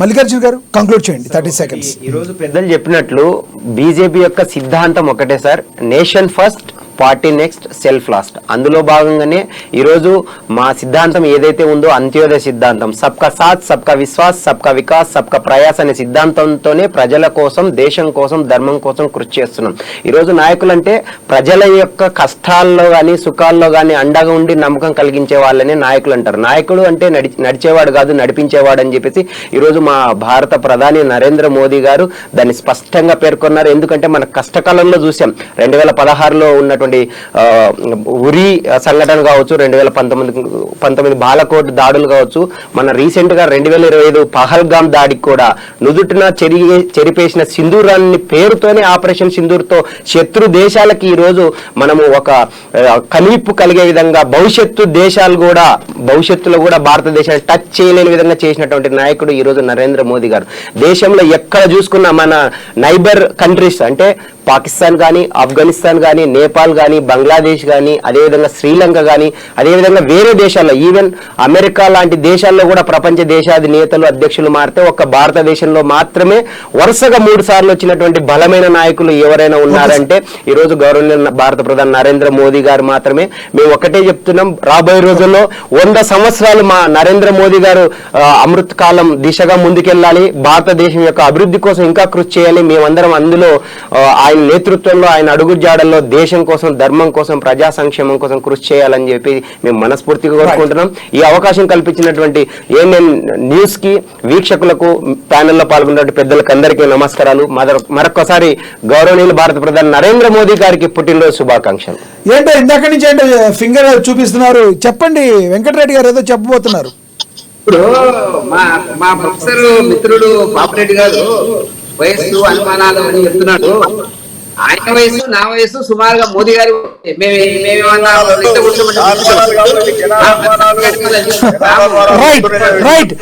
మల్లికార్జున గారు కంక్లూడ్ చేయండి 30 seconds. ఈరోజు పెద్దలు చెప్పినట్లు బీజేపీ యొక్క సిద్ధాంతం ఒకటే sir, nation first party next self last. అందులో భాగంగానే ఈరోజు మా సిద్ధాంతం ఏదైతే ఉందో అంత్యోదయ సిద్ధాంతం, సబ్కా సాత్ సబ్కా విశ్వాస్ సబ్కా వికాస్ సబ్కా ప్రయాస్ అనే సిద్ధాంతంతోనే ప్రజల కోసం, దేశం కోసం, ధర్మం కోసం కృషి చేస్తున్నాం. ఈరోజు నాయకులు అంటే ప్రజల యొక్క కష్టాల్లో కానీ సుఖాల్లో కానీ అండగా ఉండి నమ్మకం కలిగించే వాళ్ళనే నాయకులు అంటారు. నాయకుడు అంటే నడిచేవాడు కాదు, నడిపించేవాడు అని చెప్పేసి ఈరోజు మా భారత ప్రధాని నరేంద్ర మోదీ గారు దాన్ని స్పష్టంగా పేర్కొన్నారు. ఎందుకంటే మన కష్టకాలంలో చూసాం, 2016లో ఉన్నటువంటి ఉరి సంఘటన కావచ్చు, 2019 బాలకోట్ దాడులు కావచ్చు, మన రీసెంట్ గా 2025 పహల్గామ్ దాడికి కూడా నుదుటిన చెరిపేసిన సింధూరాన్ని పేరుతోనే ఆపరేషన్ సింధూర్తో శత్రు దేశాలకి ఈ రోజు మనము ఒక కనిపు కలిగే విధంగా భవిష్యత్తులో కూడా భారతదేశాన్ని టచ్ చేయలేని విధంగా చేసినటువంటి నాయకుడు ఈ రోజు నరేంద్ర మోదీ గారు. దేశంలో ఎక్కడ చూసుకున్నా మన నైబర్ కంట్రీస్ అంటే పాకిస్తాన్ కానీ, ఆఫ్ఘనిస్తాన్ కానీ, నేపాల్ కానీ, బంగ్లాదేశ్ కానీ, అదేవిధంగా శ్రీలంక కానీ, అదేవిధంగా వేరే దేశాల్లో ఈవెన్ అమెరికా లాంటి దేశాల్లో కూడా ప్రపంచ దేశాధినేతలు అధ్యక్షులు మారితే ఒక్క భారతదేశంలో మాత్రమే వరుసగా 3 సార్లు వచ్చినటువంటి బలమైన నాయకులు ఎవరైనా ఉన్నారంటే ఈరోజు గౌరవనీయ భారత ప్రధాని నరేంద్ర మోదీ గారు మాత్రమే. మేము ఒకటే చెప్తున్నాం, రాబోయే రోజుల్లో 100 సంవత్సరాలు మా నరేంద్ర మోదీ గారు అమృత కాలం దిశగా ముందుకెళ్ళాలి, భారతదేశం యొక్క అభివృద్ధి కోసం ఇంకా కృషి చేయాలి. మేమందరం అందులో ఆయన నేతృత్వంలో, ఆయన అడుగుజాడల్లో దేశం కోసం, ధర్మం కోసం, ప్రజా సంక్షేమం కోసం కృషి చేయాలని చెప్పి మేము మనస్ఫూర్తిగా కోరుకుంటున్నాం. ఈ అవకాశం కల్పించినటువంటి ఏఎన్ఎన్ న్యూస్ కి, వీక్షకులకు, ప్యానెల్లో పాల్గొన్న పెద్దలకు అందరికీ నమస్కారాలు. మరొకసారి గౌరవనీయులు భారత ప్రధాని నరేంద్ర మోదీ గారికి పుట్టినరోజు శుభాకాంక్షలు. ఏంటో ఇందాక నుంచి ఏంటో ఫింగర్ చూపిస్తున్నారు, చెప్పండి వెంకటరెడ్డి గారు ఏదో చెప్పబోతున్నారు. ఇప్పుడు మా ప్రొఫెసర్ మిత్రుడు బాపిరెడ్డి గారు వయస్సు అనుమానాలు అని చెప్తున్నాడు. ఆయన వయసు, నా వయసు సుమారుగా మోదీ గారు రైట్